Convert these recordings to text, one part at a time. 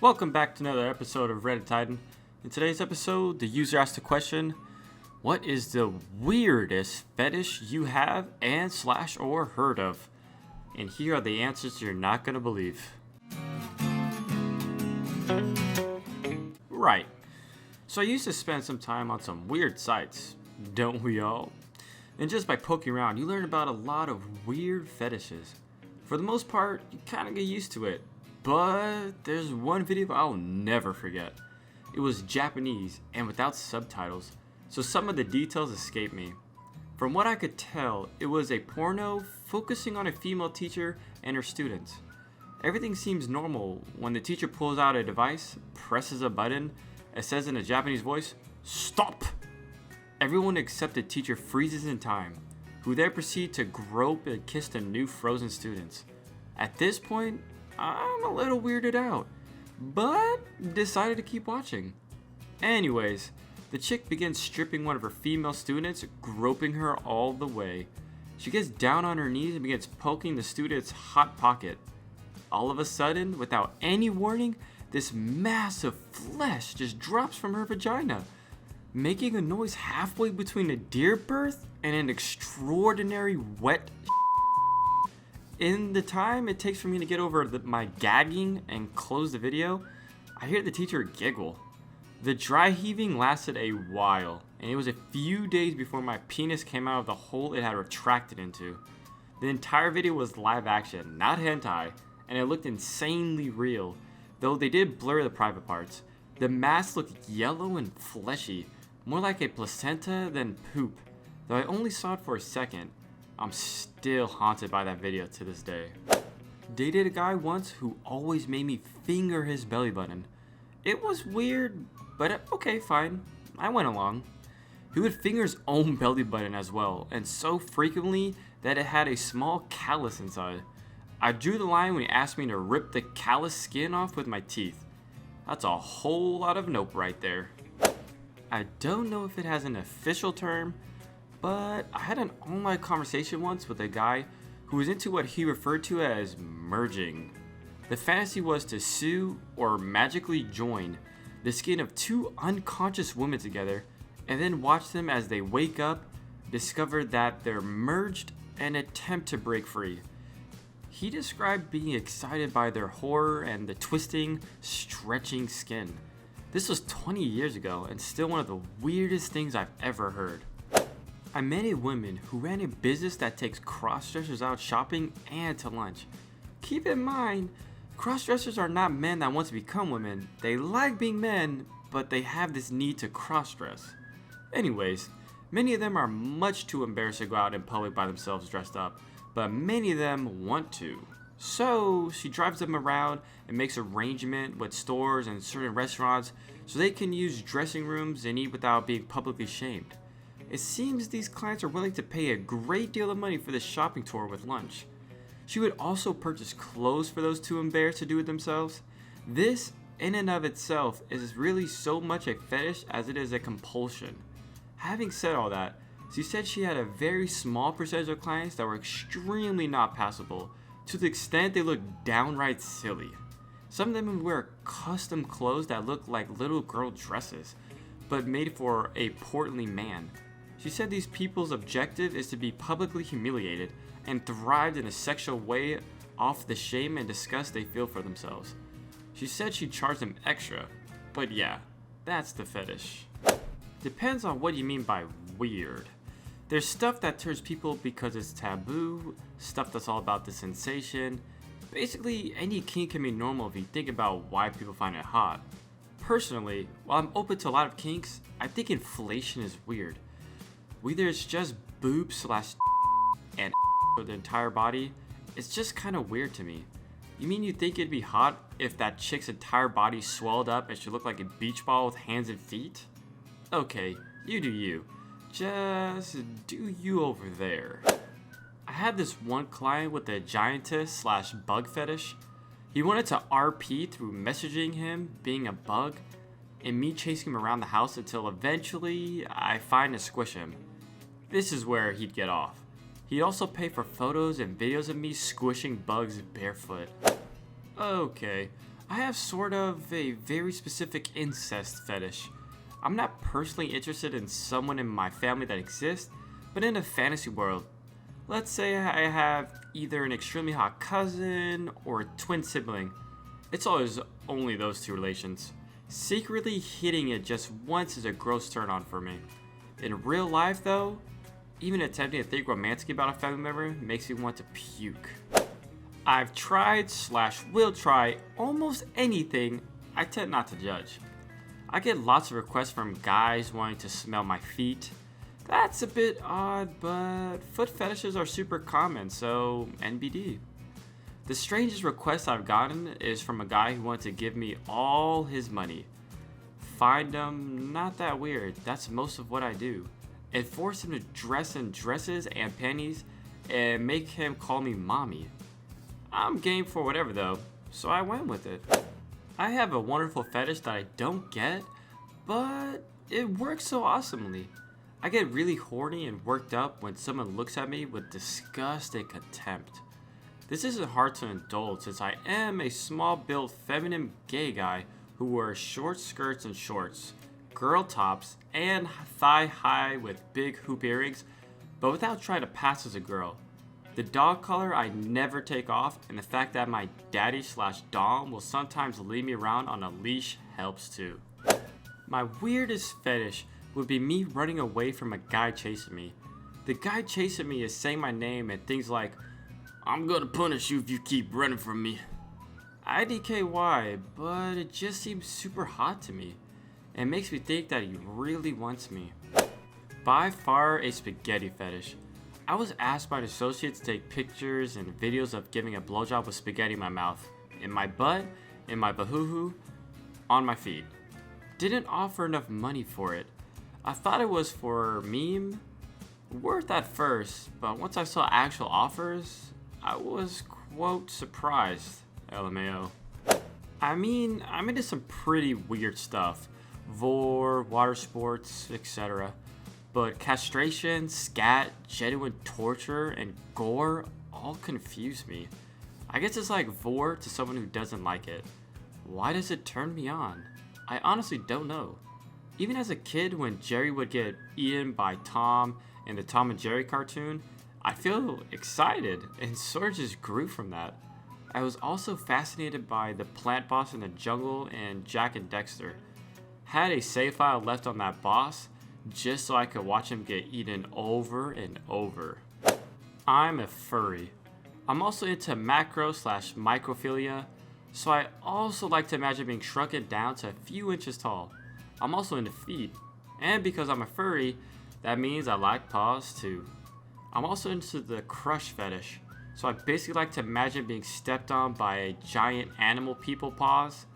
Welcome back to another episode of Reddit Titan. In today's episode, the user asked the question, what is the weirdest fetish you have or heard of? And here are the answers you're not going to believe. Right. So I used to spend some time on some weird sites, don't we all? And just by poking around, you learn about a lot of weird fetishes. For the most part, you kind of get used to it. But there's one video I'll never forget. It was Japanese and without subtitles, so some of the details escape me. From what I could tell, it was a porno focusing on a female teacher and her students. Everything seems normal when the teacher pulls out a device, presses a button, and says in a Japanese voice, "Stop!" Everyone except the teacher freezes in time, who then proceeds to grope and kiss the new frozen students. At this point, I'm a little weirded out, but decided to keep watching. Anyways, the chick begins stripping one of her female students, groping her all the way. She gets down on her knees and begins poking the student's hot pocket. All of a sudden, without any warning, this massive flesh just drops from her vagina, making a noise halfway between a deer birth and an extraordinary wet. In the time it takes for me to get over my gagging and close the video, I hear the teacher giggle. The dry heaving lasted a while, and it was a few days before my penis came out of the hole it had retracted into. The entire video was live action, not hentai, and it looked insanely real, though they did blur the private parts. The mass looked yellow and fleshy, more like a placenta than poop, though I only saw it for a second. I'm still haunted by that video to this day. Dated a guy once who always made me finger his belly button. It was weird, but okay, fine. I went along. He would finger his own belly button as well, and so frequently that it had a small callus inside. I drew the line when he asked me to rip the callus skin off with my teeth. That's a whole lot of nope right there. I don't know if it has an official term, but I had an online conversation once with a guy who was into what he referred to as merging. The fantasy was to sew or magically join the skin of two unconscious women together and then watch them as they wake up, discover that they're merged, and attempt to break free. He described being excited by their horror and the twisting, stretching skin. This was 20 years ago and still one of the weirdest things I've ever heard. I met a woman who ran a business that takes cross-dressers out shopping and to lunch. Keep in mind, cross-dressers are not men that want to become women. They like being men, but they have this need to cross-dress. Anyways, many of them are much too embarrassed to go out in public by themselves dressed up, but many of them want to. So she drives them around and makes arrangement with stores and certain restaurants so they can use dressing rooms and eat without being publicly shamed. It seems these clients are willing to pay a great deal of money for this shopping tour with lunch. She would also purchase clothes for those too embarrassed to do it themselves. This, in and of itself, is really so much a fetish as it is a compulsion. Having said all that, she said she had a very small percentage of clients that were extremely not passable, to the extent they looked downright silly. Some of them would wear custom clothes that looked like little girl dresses, but made for a portly man. She said these people's objective is to be publicly humiliated and thrived in a sexual way off the shame and disgust they feel for themselves. She said she'd charge them extra, but yeah, that's the fetish. Depends on what you mean by weird. There's stuff that turns people because it's taboo, stuff that's all about the sensation. Basically, any kink can be normal if you think about why people find it hot. Personally, while I'm open to a lot of kinks, I think inflation is weird. Whether it's just boobs / and for the entire body, it's just kind of weird to me. You mean you think it'd be hot if that chick's entire body swelled up and she looked like a beach ball with hands and feet? Okay, you do you. Just do you over there. I had this one client with a giantess / bug fetish. He wanted to RP through messaging him being a bug and me chasing him around the house until eventually I find to squish him. This is where he'd get off. He'd also pay for photos and videos of me squishing bugs barefoot. Okay, I have sort of a very specific incest fetish. I'm not personally interested in someone in my family that exists, but in a fantasy world. Let's say I have either an extremely hot cousin or a twin sibling. It's always only those two relations. Secretly hitting it just once is a gross turn on for me. In real life though, even attempting to think romantically about a family member makes me want to puke. I've tried / will try almost anything. I tend not to judge. I get lots of requests from guys wanting to smell my feet. That's a bit odd, but foot fetishes are super common, so NBD. The strangest request I've gotten is from a guy who wants to give me all his money. Find him not that weird, that's most of what I do. And force him to dress in dresses and panties and make him call me mommy. I'm game for whatever though, so I went with it. I have a wonderful fetish that I don't get, but it works so awesomely. I get really horny and worked up when someone looks at me with disgust and contempt. This isn't hard to indulge since I am a small-built feminine gay guy who wears short skirts and shorts, girl tops, and thigh-high with big hoop earrings, but without trying to pass as a girl. The dog collar I never take off, and the fact that my daddy / dom will sometimes lead me around on a leash helps too. My weirdest fetish would be me running away from a guy chasing me. The guy chasing me is saying my name and things like, "I'm gonna punish you if you keep running from me." IDK why, but it just seems super hot to me. It makes me think that he really wants me. By far a spaghetti fetish. I was asked by an associate to take pictures and videos of giving a blowjob with spaghetti in my mouth, in my butt, in my bahoo-hoo, on my feet. Didn't offer enough money for it. I thought it was for meme. Worth at first, but once I saw actual offers, I was quote surprised. LMAO. I mean, I'm into some pretty weird stuff. Vor, water sports, etc. But castration, scat, genuine torture, and gore all confuse me. I guess it's like vor to someone who doesn't like it. Why does it turn me on? I honestly don't know. Even as a kid, when Jerry would get eaten by Tom in the Tom and Jerry cartoon, I feel excited and sort of just grew from that. I was also fascinated by the plant boss in the jungle and Jack and Dexter. Had a save file left on that boss just so I could watch him get eaten over and over. I'm a furry. I'm also into macro / microphilia, so I also like to imagine being shrunken down to a few inches tall. I'm also into feet, and because I'm a furry, that means I like paws too. I'm also into the crush fetish, so I basically like to imagine being stepped on by a giant animal people paws.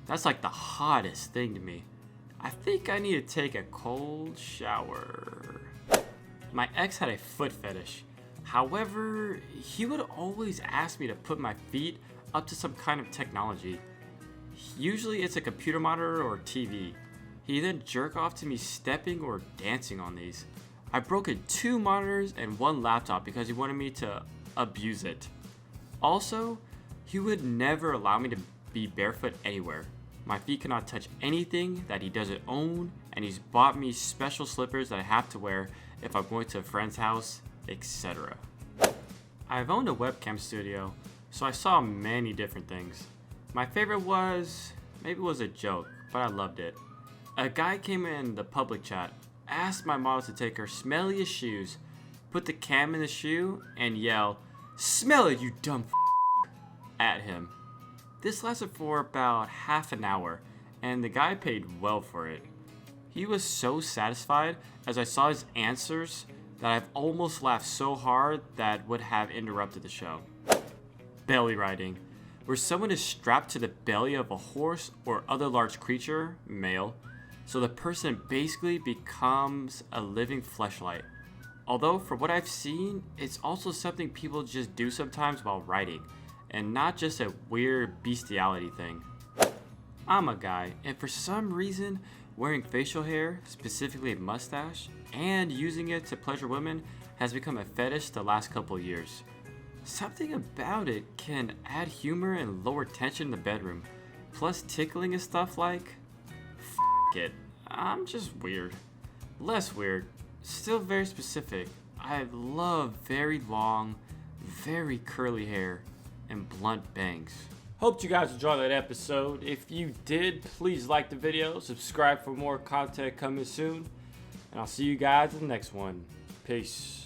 That's like the hottest thing to me. I think I need to take a cold shower. My ex had a foot fetish. However, he would always ask me to put my feet up to some kind of technology. Usually it's a computer monitor or TV. He then jerk off to me stepping or dancing on these. I broken 2 monitors and 1 laptop because he wanted me to abuse it. Also, he would never allow me to be barefoot anywhere. My feet cannot touch anything that he doesn't own, and he's bought me special slippers that I have to wear if I'm going to a friend's house, etc. I've owned a webcam studio, so I saw many different things. My favorite was, maybe it was a joke, but I loved it. A guy came in the public chat, asked my model to take her smelliest shoes, put the cam in the shoe, and yell, "Smell it, you dumb at him. This lasted for about half an hour, and the guy paid well for it. He was so satisfied as I saw his answers that I've almost laughed so hard that would have interrupted the show. Belly riding, where someone is strapped to the belly of a horse or other large creature, male, so the person basically becomes a living fleshlight. Although for what I've seen, it's also something people just do sometimes while riding, and not just a weird bestiality thing. I'm a guy, and for some reason, wearing facial hair, specifically a mustache, and using it to pleasure women has become a fetish the last couple of years. Something about it can add humor and lower tension in the bedroom. Plus tickling and stuff like, it. I'm just weird. Less weird, still very specific. I love very long, very curly hair and blunt bangs. Hope you guys enjoyed that episode. If you did, please like the video, subscribe for more content coming soon, and I'll see you guys in the next one. Peace.